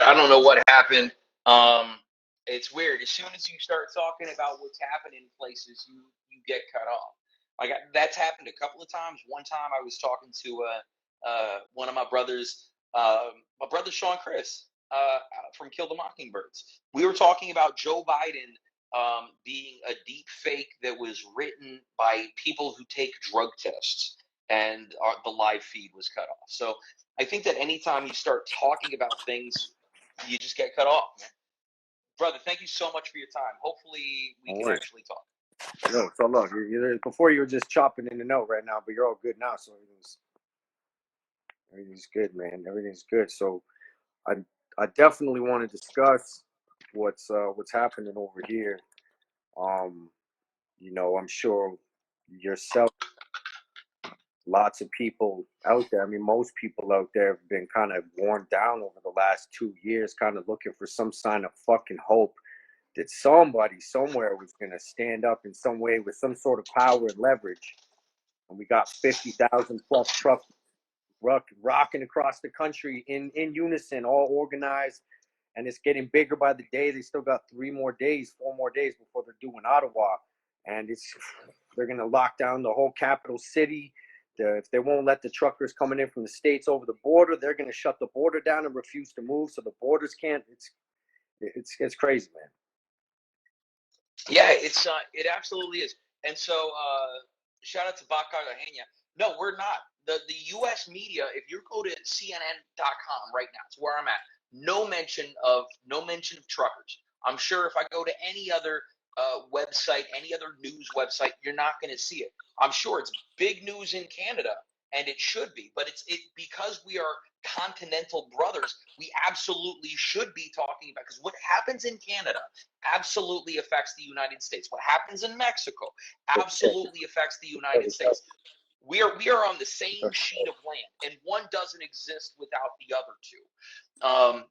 I don't know what happened. It's weird. As soon as you start talking about what's happening in places, you get cut off. That's happened a couple of times. One time I was talking to one of my brother Sean Chris from Kill the Mockingbirds. We were talking about Joe Biden being a deep fake that was written by people who take drug tests, and the live feed was cut off. So I think that anytime you start talking about things, you just get cut off, man. Brother, thank you so much for your time. Hopefully we No can worries. actually talk. No, so look, before you were just chopping in the note right now, but you're all good now, so everything's good, man. Everything's good. So I I definitely want to discuss what's happening over here. Um, I'm sure yourself, lots of people out there. I mean, most people out there have been kind of worn down over the last 2 years, kind of looking for some sign of fucking hope that somebody somewhere was going to stand up in some way with some sort of power and leverage. And we got 50,000 plus trucks rocking across the country in unison, all organized. And it's getting bigger by the day. They still got 4 more days before they're doing Ottawa. And they're going to lock down the whole capital city. If they won't let the truckers coming in from the States over the border, they're going to shut the border down and refuse to move. So the borders can't. It's crazy, man. Yeah, it absolutely is. And so shout out to Baka Gahenya. No, we're not. The US media, if you go to CNN.com right now, it's where I'm at. No mention of truckers. I'm sure if I go to any other website, any other news website, you're not going to see it. I'm sure it's big news in Canada, and it should be, but it's because we are continental brothers, we absolutely should be talking about, because what happens in Canada absolutely affects the United States. What happens in Mexico absolutely affects the United States. We are on the same sheet of land, and one doesn't exist without the other two.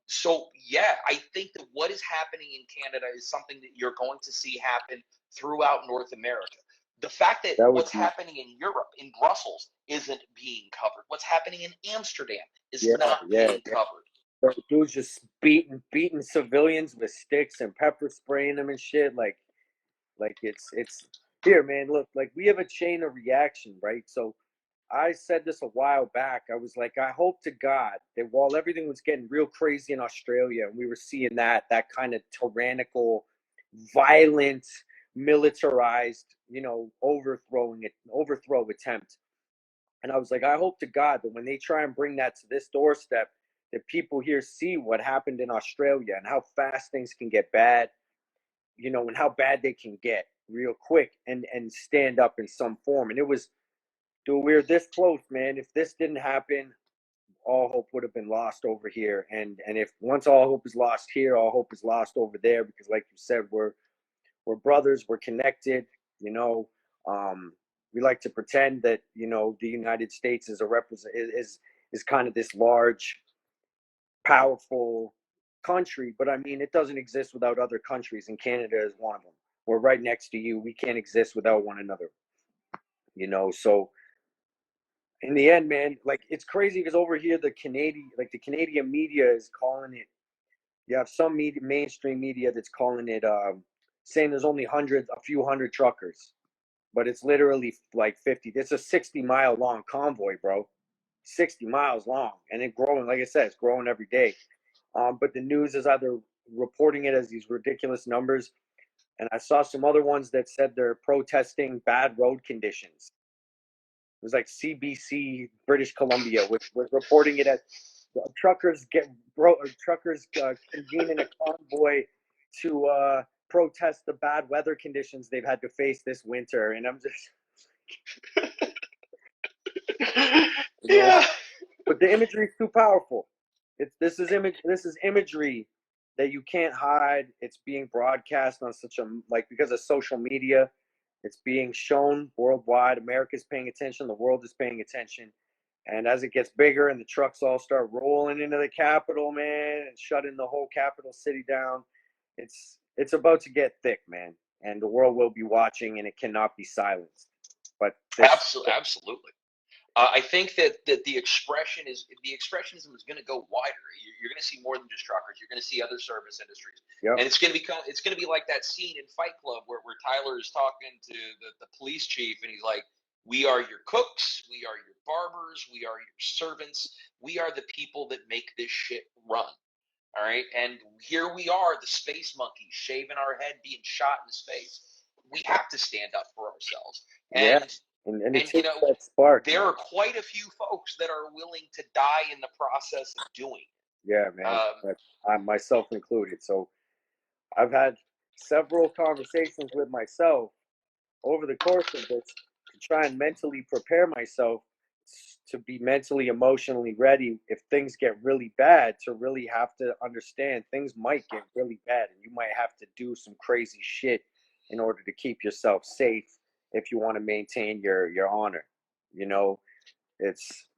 So yeah, I think that what is happening in Canada is something that you're going to see happen throughout North America. The fact that what's happening in Europe, in Brussels, isn't being covered. What's happening in Amsterdam is not being covered. Dudes just beating civilians with sticks and pepper spraying them and shit. Like it's here, man. Look, like we have a chain of reaction, right? So I said this a while back. I was like, I hope to God that while everything was getting real crazy in Australia, and we were seeing that kind of tyrannical, violent, militarized, overthrow attempt. And I was like, I hope to God that when they try and bring that to this doorstep, that people here see what happened in Australia and how fast things can get bad, and how bad they can get real quick and stand up in some form. And it was, dude, we were this close, man. If this didn't happen, all hope would have been lost over here. And if once all hope is lost here, all hope is lost over there, because like you said, we're brothers, we're connected, you know. We like to pretend that, the United States is is kind of this large, powerful country, but I mean, it doesn't exist without other countries, and Canada is one of them. We're right next to you. We can't exist without one another, So in the end, man, like it's crazy because over here, the Canadian media is calling it. You have some mainstream media that's calling it, saying there's only a few hundred truckers, but it's literally like 50. It's a 60-mile long convoy, bro. 60 miles long, and it growing. Like I said, it's growing every day. But the news is either reporting it as these ridiculous numbers, and I saw some other ones that said they're protesting bad road conditions. It was like CBC British Columbia was reporting it as truckers convene in a convoy to protest the bad weather conditions they've had to face this winter, and I'm just Yeah. But the imagery is too powerful. This is imagery that you can't hide. It's being broadcast on because of social media. It's being shown worldwide. America's paying attention. The world is paying attention. And as it gets bigger and the trucks all start rolling into the Capitol, man, and shutting the whole capital city down, it's about to get thick, man. And the world will be watching, and it cannot be silenced. But Absolutely. I think that the expressionism is going to go wider. You're going to see more than just truckers. You're going to see other service industries, Yep. and it's going to be like that scene in Fight Club where Tyler is talking to the police chief, and he's like, "We are your cooks, we are your barbers, we are your servants, we are the people that make this shit run." All right, and here we are, the space monkeys, shaving our head, being shot in the face. We have to stand up for ourselves, Yeah. and And it you takes know, that spark. there Man. are quite a few folks that are willing to die in the process of doing it. Yeah, man. I myself included. So I've had several conversations with myself over the course of this to try and mentally prepare myself to be mentally, emotionally ready if things get really bad, to really have to understand things might get really bad and you might have to do some crazy shit in order to keep yourself safe if you want to maintain your honor. You know, it's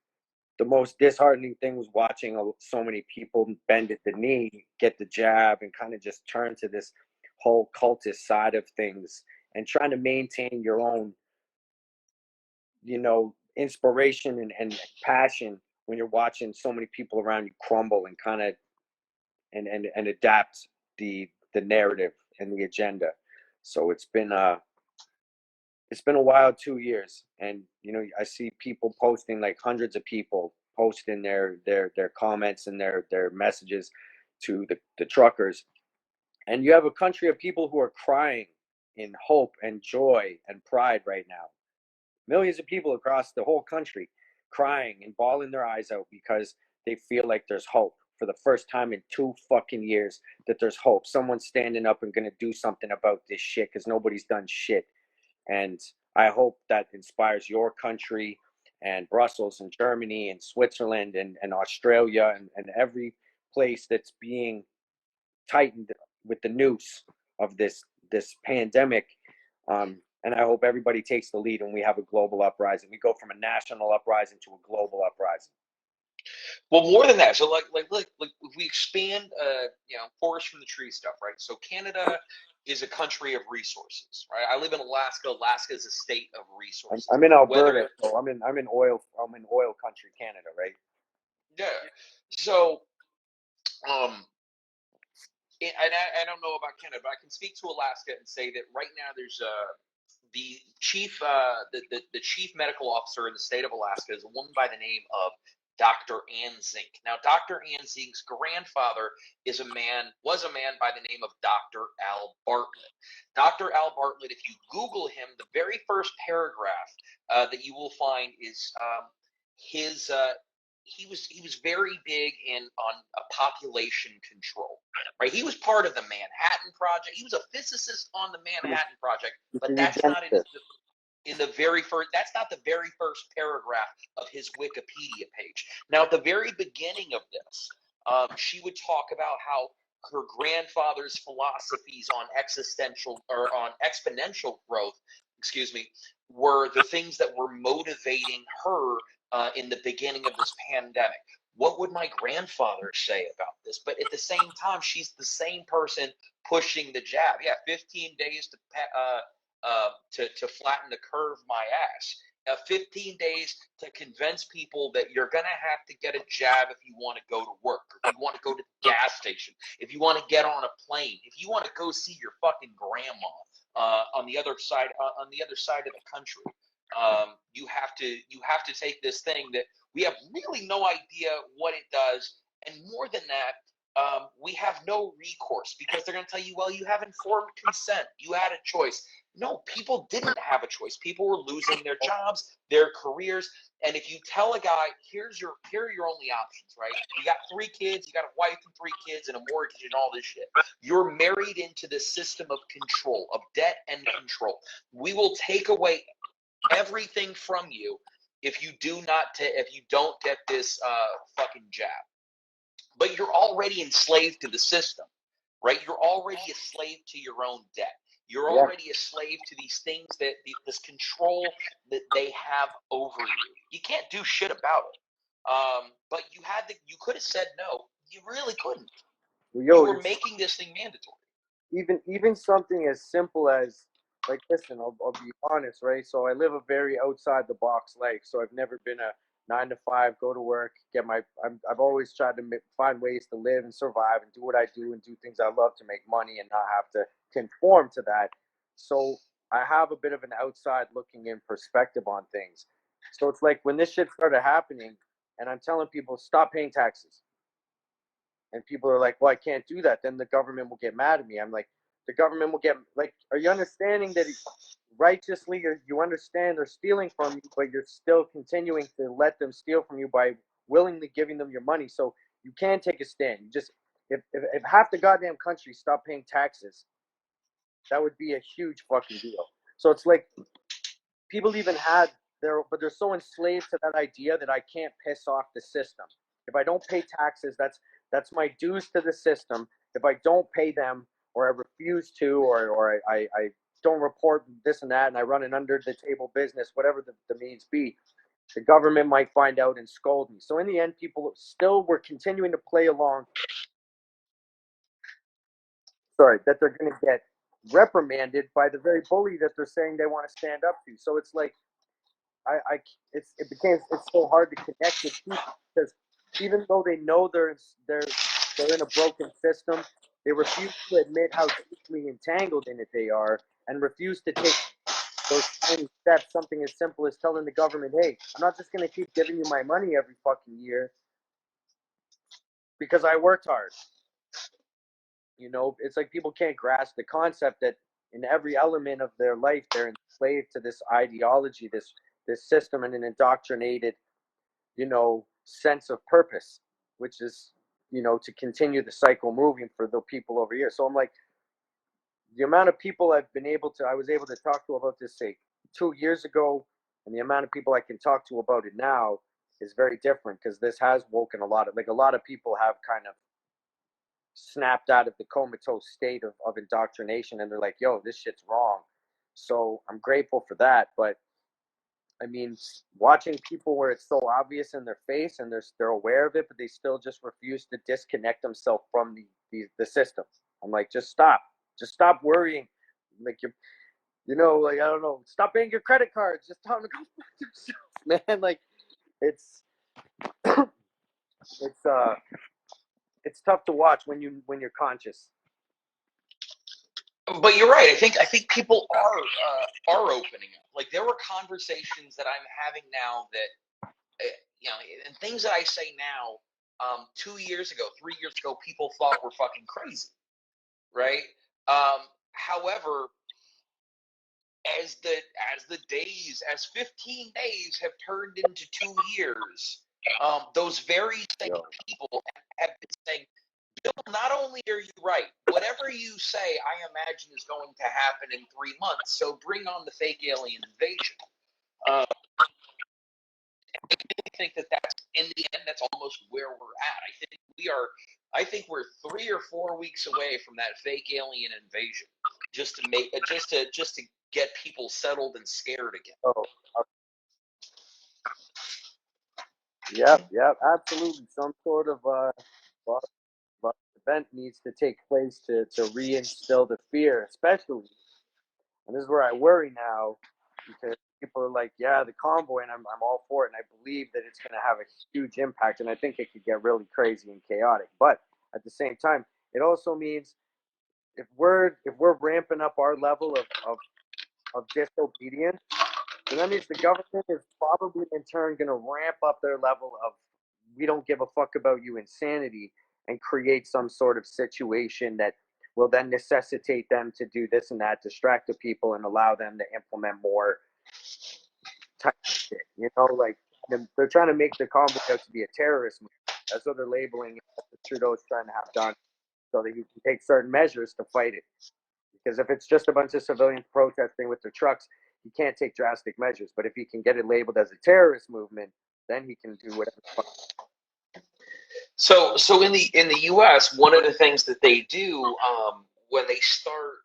the most disheartening thing was watching so many people bend at the knee, get the jab, and kind of just turn to this whole cultist side of things and trying to maintain your own, inspiration and passion when you're watching so many people around you crumble and kind of and adapt the narrative and the agenda. So it's been a wild 2 years, and I see people posting, like hundreds of people posting their comments and their messages to the truckers, and you have a country of people who are crying in hope and joy and pride right now. Millions of people across the whole country crying and bawling their eyes out because they feel like there's hope for the first time in 2 fucking years, that there's hope. Someone's standing up and going to do something about this shit because nobody's done shit. And I hope that inspires your country and Brussels and Germany and Switzerland and Australia and every place that's being tightened with the noose of this pandemic. And I hope everybody takes the lead and we have a global uprising. We go from a national uprising to a global uprising. Well, more than that. So, like if we expand, forest from the tree stuff, right? So, Canada is a country of resources, right? I live in Alaska. Alaska is a state of resources. I'm in Alberta, so I'm in oil country, Canada, right? Yeah. So, I don't know about Canada, but I can speak to Alaska and say that right now there's the chief the chief medical officer in the state of Alaska is a woman by the name of Dr. Ann Zink. Now, Dr. Ann Zink's grandfather was a man by the name of Dr. Al Bartlett. Dr. Al Bartlett, if you Google him, the very first paragraph that you will find is his. He was very big on population control, right? He was part of the Manhattan Project. He was a physicist on the Manhattan Project, but that's not in the very first. That's not the very first paragraph of his Wikipedia page. Now, at the very beginning of this, she would talk about how her grandfather's philosophies on exponential growth, were the things that were motivating her in the beginning of this pandemic. What would my grandfather say about this? But at the same time, she's the same person pushing the jab. Yeah, 15 days to flatten the curve my ass. 15 days to convince people that you're going to have to get a jab if you want to go to work, or if you want to go to the gas station, if you want to get on a plane, if you want to go see your fucking grandma on the other side of the country. You have to take this thing that we have really no idea what it does, and more than that, we have no recourse because they're going to tell you, well, you have informed consent, you had a choice. No, people didn't have a choice. People were losing their jobs, their careers, and if you tell a guy, here are your only options, right? You got 3 kids, you got a wife and 3 kids and a mortgage and all this shit. You're married into this system of control, of debt and control. We will take away everything from you if you don't get this fucking jab. But you're already enslaved to the system, right? You're already a slave to your own debt. You're already a slave to these things this control that they have over you. You can't do shit about it. But you could have said no. You really couldn't. Well, You were making this thing mandatory. even something as simple as like listen, I'll be honest, right? So I live a very outside the box life. So I've never been a 9 to 5, go to work, get my. I've always tried to find ways to live and survive and do what I do and do things I love to make money and not have to conform to that. So I have a bit of an outside looking in perspective on things. So it's like when this shit started happening, and I'm telling people stop paying taxes, and people are like, well, I can't do that. Then the government will get mad at me. I'm like, the government will get like, are you understanding that righteously or you understand they're stealing from you, but you're still continuing to let them steal from you by willingly giving them your money? So you can take a stand. You just, if half the goddamn country stopped paying taxes, that would be a huge fucking deal. So it's like people even had but they're so enslaved to that idea that I can't piss off the system. If I don't pay taxes, that's my dues to the system. If I don't pay them, or I refuse to, or I don't report this and that, and I run an under the table business, whatever the means be, the government might find out and scold me. So in the end, people still were continuing to play along. Sorry, that they're going to get reprimanded by the very bully that they're saying they want to stand up to. So it's like it's so hard to connect with people because even though they know they're in a broken system, they refuse to admit how deeply entangled in it they are, and refuse to take those tiny steps. Something as simple as telling the government, "Hey, I'm not just going to keep giving you my money every fucking year because I worked hard." You know, it's like people can't grasp the concept that in every element of their life they're enslaved to this ideology, this system, and an indoctrinated sense of purpose, which is, to continue the cycle moving for the people over here. So I'm like, the amount of people I was able to talk to about this, say, 2 years ago, and the amount of people I can talk to about it now is very different because this has woken a lot of people have kind of snapped out of the comatose state of indoctrination and they're like, yo, this shit's wrong. So I'm grateful for that. But I mean, watching people where it's so obvious in their face and they're aware of it, but they still just refuse to disconnect themselves from the system. I'm like, just stop worrying. Like like I don't know, stop paying your credit cards. Just tell them to go fuck themselves, man. Like it's it's uh it's tough to watch when you're conscious. But you're right. I think people are opening up. Like there were conversations that I'm having now that and things that I say now, 2 years ago, 3 years ago, people thought were fucking crazy, right? However, as 15 days have turned into 2 years, those very same Yo, people have been saying, Bill, not only are you right, whatever you say, I imagine is going to happen in 3 months. So bring on the fake alien invasion. I think that's in the end, that's almost where we're at. I think we're 3 or 4 weeks away from that fake alien invasion, just to get people settled and scared again. oh, yep, absolutely. Some sort of event needs to take place to reinstill the fear, especially. And this is where I worry now because people are like, yeah, the convoy, and I'm all for it. And I believe that it's going to have a huge impact. And I think it could get really crazy and chaotic. But at the same time, it also means if we're ramping up our level of disobedience, then that means the government is probably in turn going to ramp up their level of we don't give a fuck about you insanity and create some sort of situation that will then necessitate them to do this and that, distract the people and allow them to implement more type of shit. Like they're trying to make the convoy out to be a terrorist movement. That's what they're labeling it. That's what Trudeau's trying to have done so that he can take certain measures to fight it. Because if it's just a bunch of civilians protesting with their trucks, he can't take drastic measures. But if he can get it labeled as a terrorist movement, then he can do whatever. So in the U.S., one of the things that they do when they start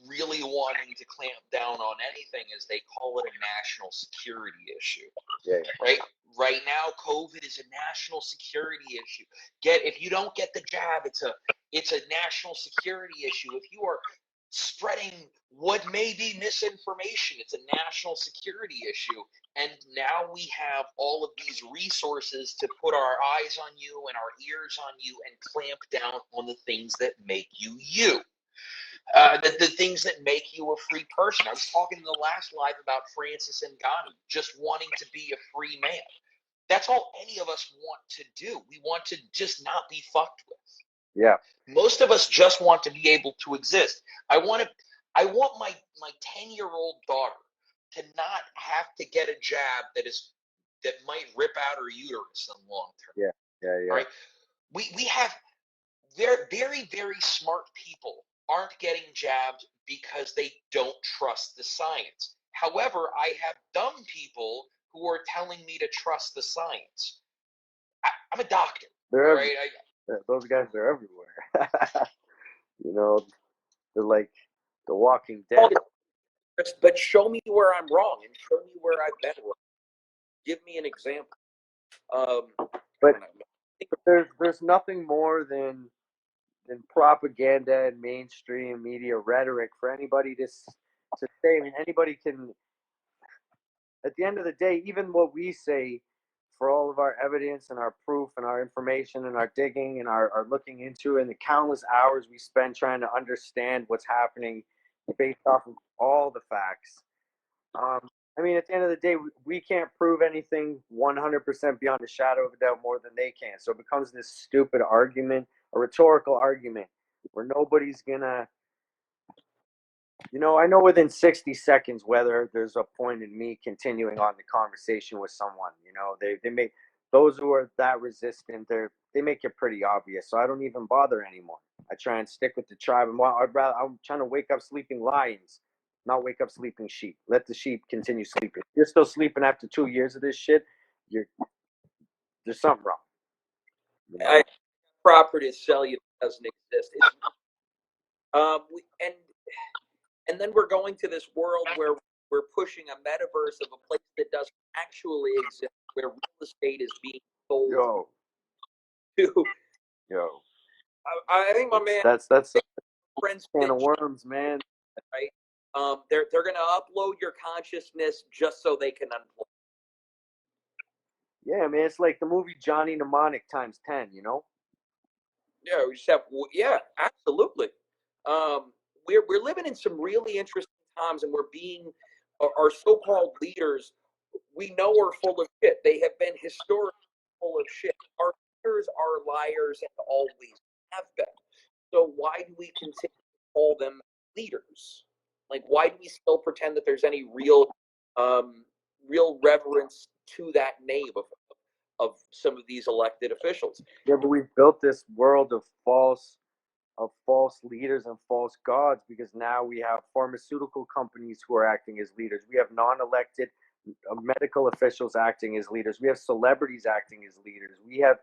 really wanting to clamp down on anything is they call it a national security issue. Yeah. Right? Right now, COVID is a national security issue. If you don't get the jab, it's a national security issue. spreading what may be misinformation. It's a national security issue. And now we have all of these resources to put our eyes on you and our ears on you and clamp down on the things that make you you. The things that make you a free person. I was talking in the last live about Francis Ngannou just wanting to be a free man. That's all any of us want to do. We want to just not be fucked with. Yeah. Most of us just want to be able to exist. I want my 10-year-old daughter to not have to get a jab that might rip out her uterus in the long term. Yeah. Right? We have very, very, very smart people aren't getting jabbed because they don't trust the science. However, I have dumb people who are telling me to trust the science. I'm a doctor. They're All right. those guys are everywhere. You know, they're like the Walking Dead. But show me where I'm wrong and show me where I've been wrong. Give me an example. But there's nothing more than propaganda and mainstream media rhetoric for anybody to say. I mean, anybody can. At the end of the day, even what we say, for all of our evidence and our proof and our information and our digging and our looking into it and the countless hours we spend trying to understand what's happening based off of all the facts. I mean, at the end of the day, we can't prove anything 100% beyond a shadow of a doubt more than they can. So it becomes this stupid argument, a rhetorical argument, where nobody's gonna, I know within 60 seconds whether there's a point in me continuing on the conversation with someone. They make those who are that resistant, they make it pretty obvious. So I don't even bother anymore. I try and stick with the tribe. I'm trying to wake up sleeping lions, not wake up sleeping sheep. Let the sheep continue sleeping. If you're still sleeping after 2 years of this shit, there's something wrong. Property to sell you doesn't exist. And then we're going to this world where we're pushing a metaverse of a place that doesn't actually exist, where real estate is being sold to. I think my man. That's friends can of worms, man. Right? They're going to upload your consciousness just so they can unplug. Yeah, man, it's like the movie Johnny Mnemonic times 10. Yeah, we just have. Yeah, absolutely. We're living in some really interesting times, and our so-called leaders, we know, are full of shit. They have been historically full of shit. Our leaders are liars and always have been. So why do we continue to call them leaders? Like, why do we still pretend that there's any real reverence to that name of some of these elected officials? Yeah, but we've built this world of false leaders and false gods, because now we have pharmaceutical companies who are acting as leaders. We have non-elected medical officials acting as leaders. We have celebrities acting as leaders. We have,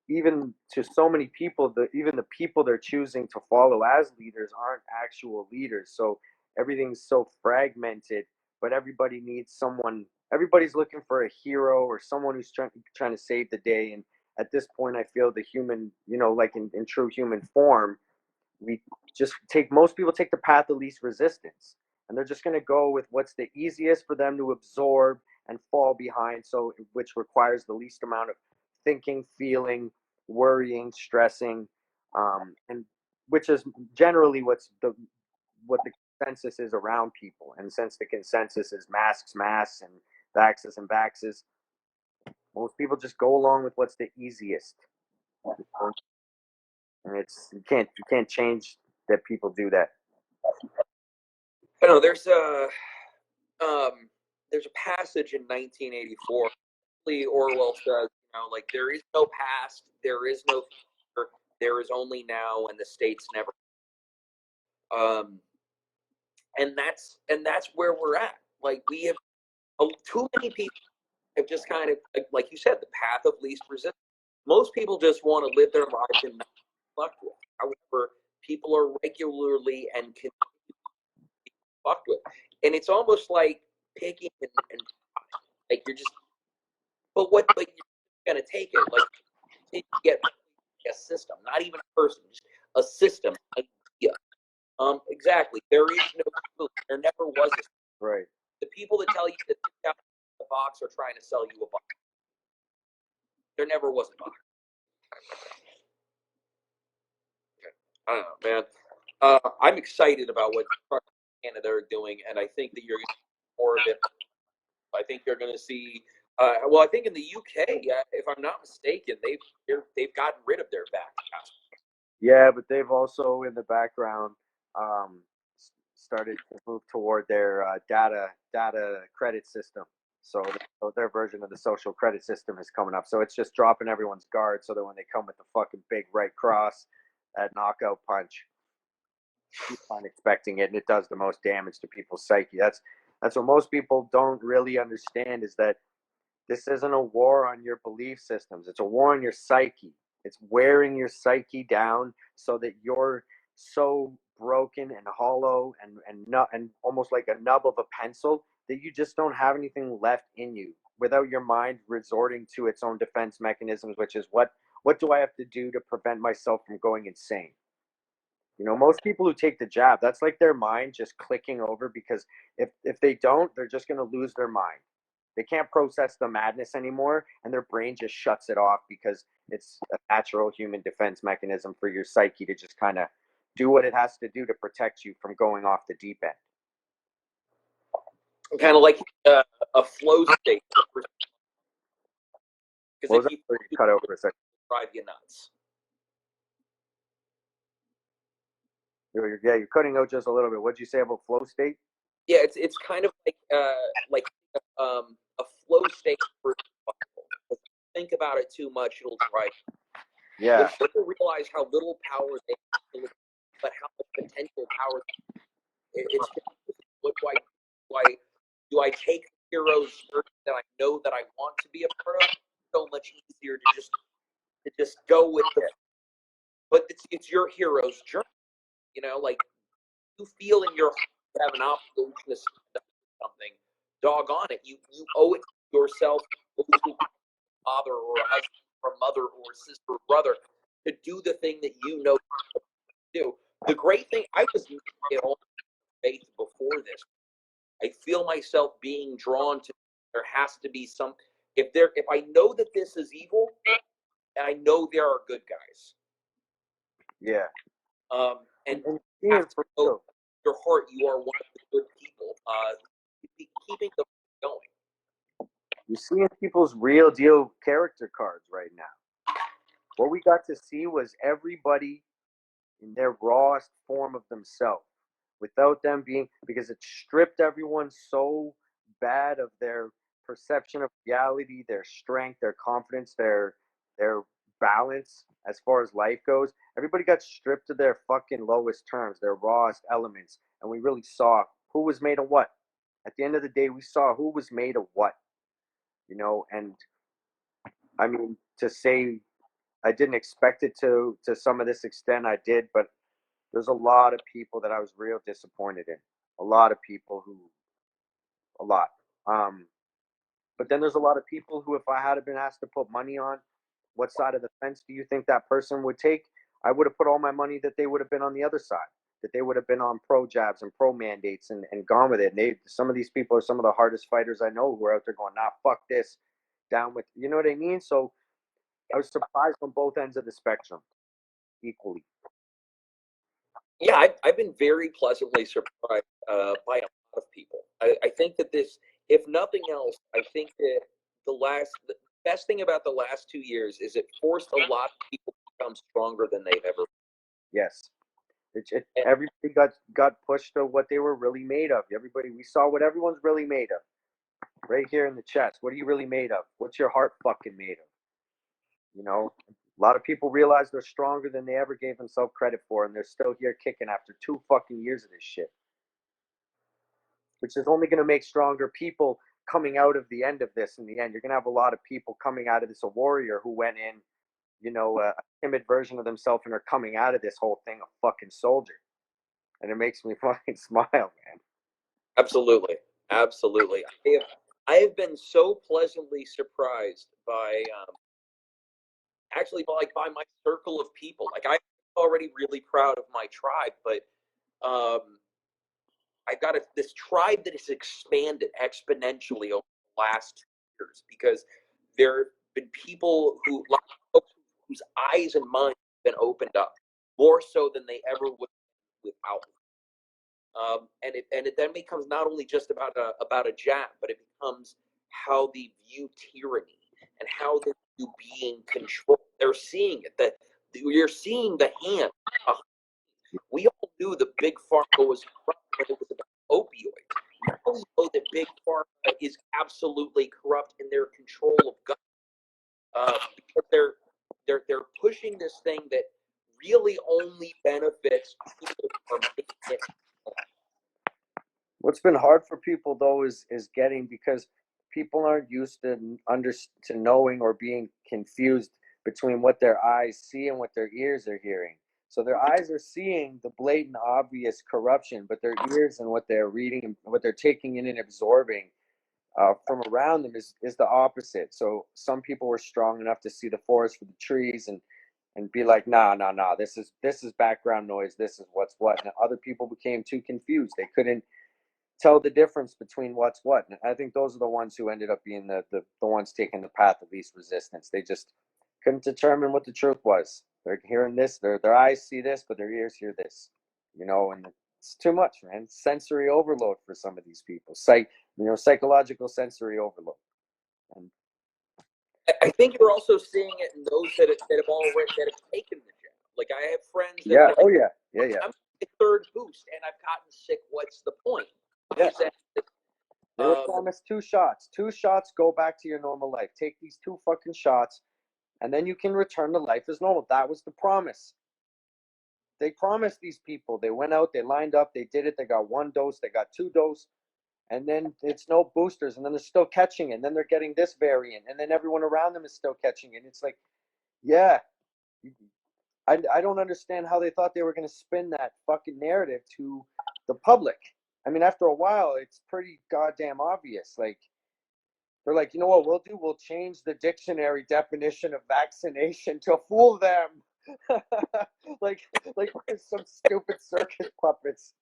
even to so many people, even the people they're choosing to follow as leaders aren't actual leaders. So everything's so fragmented, but everybody needs someone. Everybody's looking for a hero or someone who's trying to save the day. And at this point, I feel the human, like in true human form, most people take the path of least resistance, and they're just going to go with what's the easiest for them to absorb and fall behind, so which requires the least amount of thinking, feeling, worrying, stressing, and which is generally what the consensus is around people. And since the consensus is masks, and vaxes and vaxes, most people just go along with what's the easiest. And you can't change that people do that. I know there's a passage in 1984. Orwell says, like, there is no past, there is no future, there is only now, and the state's never. And that's where we're at. Like, we have too many people have just kind of, like you said, the path of least resistance. Most people just want to live their lives and not be fucked with. However, people are regularly and continually fucked with, and it's almost like picking and like you're just. But you're gonna take it like you get a system, not even a person, just a system idea. Exactly. There is no truth. There never was. Right. The people that tell you that the box are trying to sell you a box. There never was a box. I don't know, man. I'm excited about what Canada are doing, and I think that you're going to see more of it. I think you're going to see. Well, I think in the UK, if I'm not mistaken, they've gotten rid of their back pass. Yeah, but they've also in the background started to move toward their data credit system. So their version of the social credit system is coming up. So it's just dropping everyone's guard so that when they come with the fucking big right cross, that knockout punch, keep on expecting it, and it does the most damage to people's psyche. That's what most people don't really understand, is that this isn't a war on your belief systems. It's a war on your psyche. It's wearing your psyche down so that you're so broken and hollow and almost like a nub of a pencil that you just don't have anything left in you, without your mind resorting to its own defense mechanisms, which is what do I have to do to prevent myself from going insane? You know, most people who take the jab, that's like their mind just clicking over, because if they don't, they're just going to lose their mind. They can't process the madness anymore, and their brain just shuts it off, because it's a natural human defense mechanism for your psyche to just kind of do what it has to do to protect you from going off the deep end. Kind of like a flow state. What was Because if that? you You cut out for a second. drive you nuts. Yeah, you're cutting out just a little bit. What'd you say about flow state? Yeah, it's kind of like a flow state for if you think about it too much, it'll drive. Yeah. When people realize how little power they have, but how much potential power, it's what do I take heroes that I know that I want to be a part of? So much easier to just go with the. But it's your hero's journey, you know, like you feel in your heart you have an obligation to something, doggone it, you owe it to yourself, father or a husband or a mother or a sister or brother, to do the thing that you know to do. The great thing, I was in all faith before this. I feel myself being drawn to. There has to be some. If I know that this is evil, and I know there are good guys. Yeah. And you have to know your heart, you are one of the good people. Keeping them going. You're seeing people's real deal character cards right now. What we got to see was everybody in their rawest form of themselves, without them being, because it stripped everyone so bad of their perception of reality, their strength, their confidence, their balance as far as life goes. Everybody got stripped to their fucking lowest terms, their rawest elements, and we really saw who was made of what. At the end of the day, we saw who was made of what, you know. And I mean, to say I didn't expect it to some of this extent, I did, but there's a lot of people that I was real disappointed in. A lot of people who, a lot. But then there's a lot of people who, if I had been asked to put money on, what side of the fence do you think that person would take? I would have put all my money that they would have been on the other side, that they would have been on pro jabs and pro mandates and gone with it. And some of these people are some of the hardest fighters I know who are out there going, nah, fuck this, down with, you know what I mean? So I was surprised on both ends of the spectrum equally. Yeah, I've been very pleasantly surprised by a lot of people. I think that this, if nothing else, I think that the best thing about the last 2 years is it forced a lot of people to become stronger than they've ever been. Yes. Everybody got pushed to what they were really made of. We saw what everyone's really made of. Right here in the chest. What are you really made of? What's your heart fucking made of? You know, a lot of people realize they're stronger than they ever gave themselves credit for, and they're still here kicking after 2 fucking years of this shit. Which is only going to make stronger people coming out of the end of this. In the end, you're going to have a lot of people coming out of this, a warrior who went in, you know, a timid version of themselves, and are coming out of this whole thing a fucking soldier. And it makes me fucking smile, man. Absolutely. Absolutely. I have been so pleasantly surprised by actually by my circle of people. Like, I'm already really proud of my tribe, but I've got this tribe that has expanded exponentially over the last 2 years because there have been people whose eyes and minds have been opened up more so than they ever would without. And it then becomes not only just about a jab, but it becomes how they view tyranny and how they view being controlled. They're seeing it. That you're seeing the hand. We all knew the big pharma was corrupt when it was about opioids. We all know that big pharma is absolutely corrupt in their control of guns, because they're pushing this thing that really only benefits people who are making it. What's been hard for people though is getting, because people aren't used to to knowing or being confused between what their eyes see and what their ears are hearing. So their eyes are seeing the blatant, obvious corruption, but their ears and what they're reading and what they're taking in and absorbing from around them is the opposite. So some people were strong enough to see the forest for the trees and be like, nah, this is background noise. This is what's what. And other people became too confused. They couldn't tell the difference between what's what. And I think those are the ones who ended up being the ones taking the path of least resistance. They just couldn't determine what the truth was. They're hearing this, their eyes see this, but their ears hear this, and it's too much, man. It's sensory overload for some of these people. Psychological sensory overload. And I think you're also seeing it in those that have taken the jab. Like I have friends that yeah, are oh like, yeah. I'm the third boost and I've gotten sick. What's the point? Yeah. Exactly. They were promised 2 shots. 2 shots, go back to your normal life. Take these 2 fucking shots, and then you can return to life as normal. That was the promise. They promised these people. They went out, they lined up, they did it. They got 1 dose, they got 2 doses, and then it's no boosters, and then they're still catching it, and then they're getting this variant, and then everyone around them is still catching it. It's like, yeah, I don't understand how they thought they were going to spin that fucking narrative to the public. I mean, after a while, it's pretty goddamn obvious. Like, they're like, you know what we'll do? We'll change the dictionary definition of vaccination to fool them. like we're some stupid circus puppets.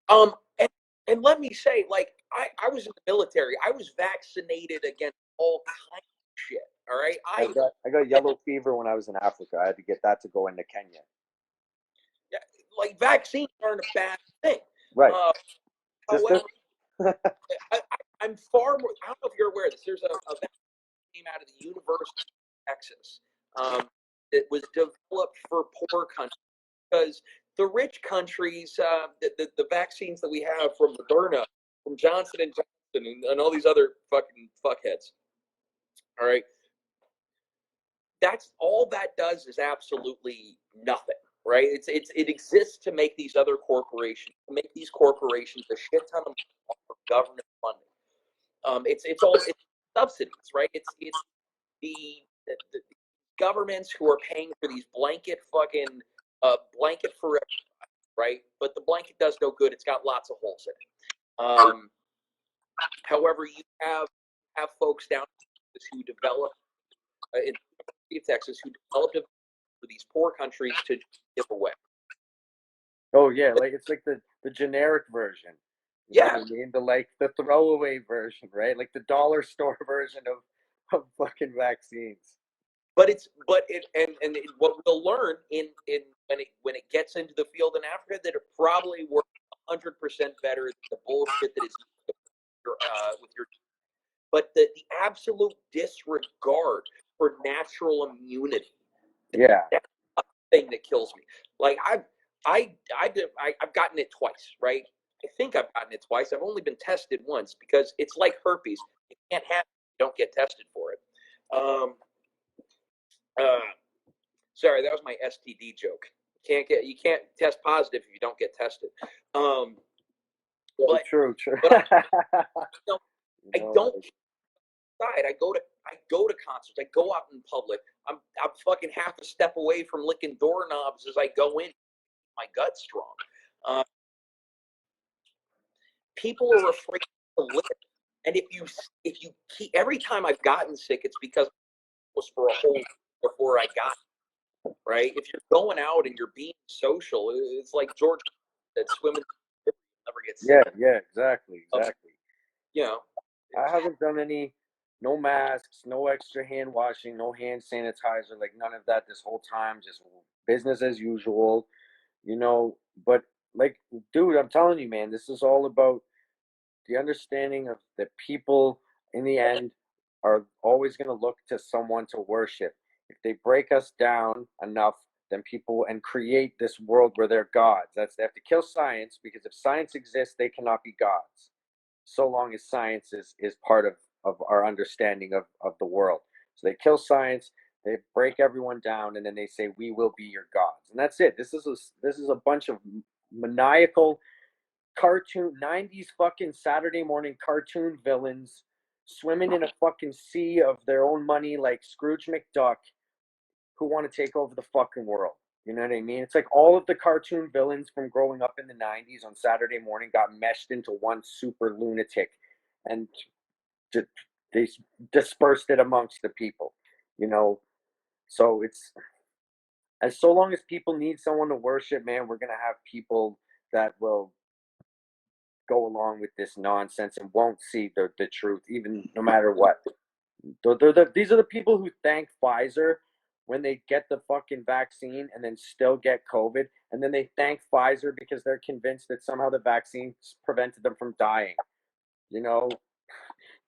And let me say, like, I was in the military. I was vaccinated against all kinds of shit. All right. I got yellow fever when I was in Africa. I had to get that to go into Kenya. Yeah, like vaccines aren't a bad thing. Right. However, I'm far more. I don't know if you're aware of this. There's a vaccine that came out of the University of Texas. It was developed for poor countries because the rich countries, the vaccines that we have from Moderna, from Johnson and Johnson, and all these other fucking fuckheads. All right. That's all that does is absolutely nothing, right? It exists to make these other corporations, to make these corporations a shit ton of money for government funding. It's subsidies, right? It's the governments who are paying for these blanket for everybody, right? But the blanket does no good. It's got lots of holes in it. However, you have folks down who develop in Texas who developed it for these poor countries to give away. Oh yeah, like it's like the generic version. You know what I mean? The throwaway version, right? Like the dollar store version of fucking vaccines. But what we'll learn when it gets into the field in Africa, that it probably works 100% better than the bullshit that is with your. But the absolute disregard for natural immunity. Yeah. That's the thing that kills me. Like I've gotten it twice, right? I think I've gotten it twice. I've only been tested once because it's like herpes. You can't have it if you don't get tested for it. Sorry, that was my STD joke. You can't test positive if you don't get tested. But True. But I don't side. I go to concerts. I go out in public. I'm fucking half a step away from licking doorknobs as I go in. My gut's strong. People are afraid to live, and if you keep, every time I've gotten sick, it's because it was for a whole before I got it, right. If you're going out and you're being social, it's like George that swim in the river, never get Yeah, sick. yeah, exactly. You know, I haven't done no masks, no extra hand washing, no hand sanitizer, like none of that this whole time. Just business as usual, you know. But like, dude, I'm telling you, man, this is all about the understanding of that people in the end are always going to look to someone to worship. If they break us down enough, then people and create this world where they're gods. They have to kill science, because if science exists, they cannot be gods. So long as science is part of our understanding of the world. So they kill science, they break everyone down, and then they say, we will be your gods. And that's it. This is a bunch of maniacal cartoon 90s fucking Saturday morning cartoon villains swimming in a fucking sea of their own money like Scrooge McDuck, who want to take over the fucking world. You know what I mean? It's like all of the cartoon villains from growing up in the 90s on Saturday morning got meshed into one super lunatic, and they dispersed it amongst the people, you know? So it's, as so long as people need someone to worship, man, we're going to have people that will go along with this nonsense and won't see the truth, even no matter what. These are the people who thank Pfizer when they get the fucking vaccine and then still get COVID. And then they thank Pfizer because they're convinced that somehow the vaccine prevented them from dying. You know,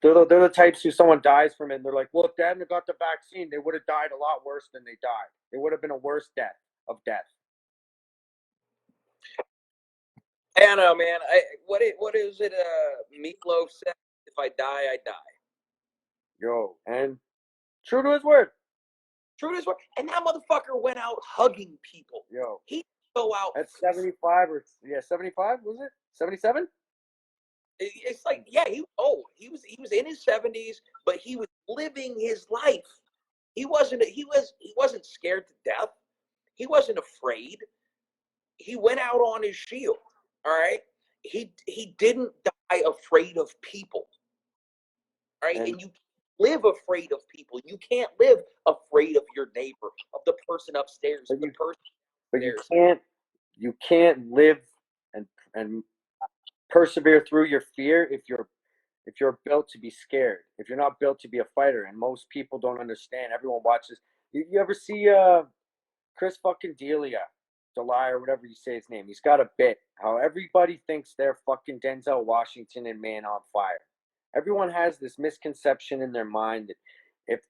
they're the types who someone dies from it and they're like, well, if they hadn't got the vaccine, they would have died a lot worse than they died. It would have been a worse death of death. I don't know, man. What is it? Meatloaf said, "If I die, I die." Yo, and true to his word. True to his word. And that motherfucker went out hugging people. Yo, He didn't go out. at 75 or 75 was it? 77? It's like, yeah, he was old. He was in his 70s, but he was living his life. He wasn't scared to death. He wasn't afraid. He went out on his shield. All right. He didn't die afraid of people. All right. And you live afraid of people. You can't live afraid of your neighbor, of the person upstairs, But the person But you can't live and persevere through your fear if you're built to be scared. If you're not built to be a fighter, and most people don't understand. Everyone watches. You ever see Chris fucking Delia or whatever you say his name? He's got a bit how everybody thinks they're fucking Denzel Washington and Man on Fire. Everyone has this misconception in their mind that if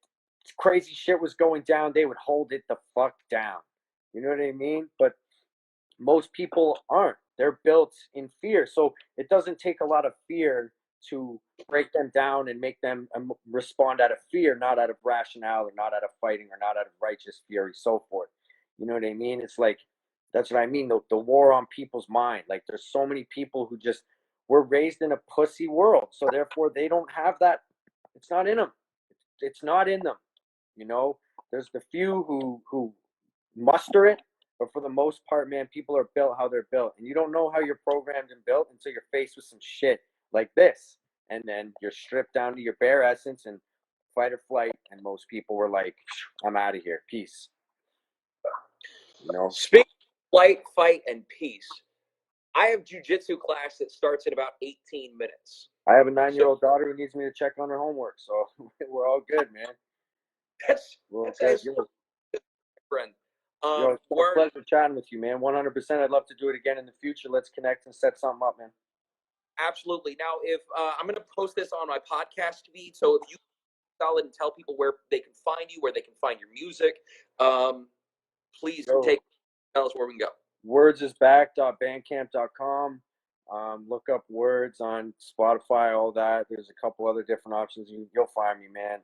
crazy shit was going down, they would hold it the fuck down. You know what I mean? But most people aren't. They're built in fear. So it doesn't take a lot of fear to break them down and make them respond out of fear, not out of rationale or not out of fighting or not out of righteous fury, so forth. You know what I mean? It's like, that's what I mean. The war on people's mind. Like, there's so many people who just were raised in a pussy world. So therefore they don't have that. It's not in them. It's not in them. You know, there's the few who muster it, but for the most part, man, people are built how they're built. And you don't know how you're programmed and built until you're faced with some shit like this. And then you're stripped down to your bare essence and fight or flight. And most people were like, I'm out of here. Peace. You know? Speaking of flight, fight, and peace, I have jujitsu class that starts in about 18 minutes. I have a 9-year-old daughter who needs me to check on her homework. So we're all good, man. That's friend. Yo, it's been a pleasure chatting with you, man. 100%. I'd love to do it again in the future. Let's connect and set something up, man. Absolutely. Now, if I'm going to post this on my podcast feed, so if you solid and tell people where they can find you, where they can find your music, please tell us where we can go. Wordsisback.bandcamp.com. Look up Words on Spotify, all that. There's a couple other different options. You'll find me, man.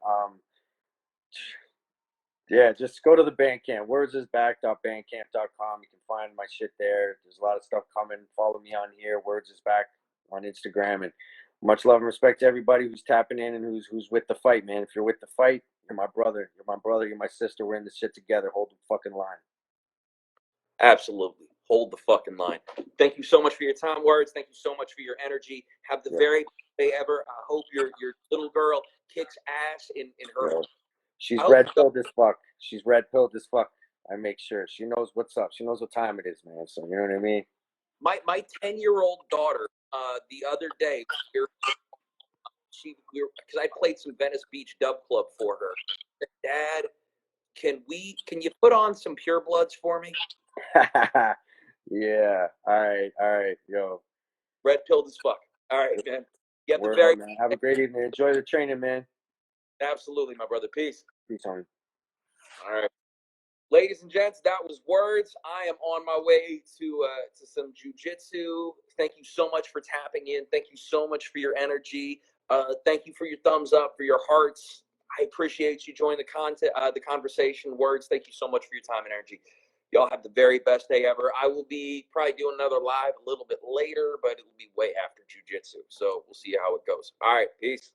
Yeah, just go to the Bandcamp, wordsisback.bandcamp.com. You can find my shit there. There's a lot of stuff coming. Follow me on here, Words is Back on Instagram. And much love and respect to everybody who's tapping in and who's with the fight, man. If you're with the fight, you're my brother. You're my brother. You're my sister. We're in this shit together. Hold the fucking line. Absolutely. Hold the fucking line. Thank you so much for your time, Words. Thank you so much for your energy. Have the very best day ever. I hope your little girl kicks ass in her. Yeah. She's red-pilled as fuck. She's red-pilled as fuck. I make sure. She knows what's up. She knows what time it is, man. So, you know what I mean? my 10-year-old daughter the other day, because I played some Venice Beach Dub Club for her. Dad, can you put on some Pure Bloods for me? Yeah. All right, yo. Red pilled as fuck. All right, man. You have the Word very up, man. Have a great evening. Enjoy the training, man. absolutely, my brother. Peace. Peace, homie. All right. Ladies and gents, that was words. I am on my way to some jujitsu. Thank you so much for tapping in. Thank you so much for your energy. Thank you for your thumbs up, for your hearts. I appreciate you joining the conversation. Words. Thank you so much for your time and energy. Y'all have the very best day ever. I will be probably doing another live a little bit later, but it will be way after jujitsu. So we'll see how it goes. All right, peace.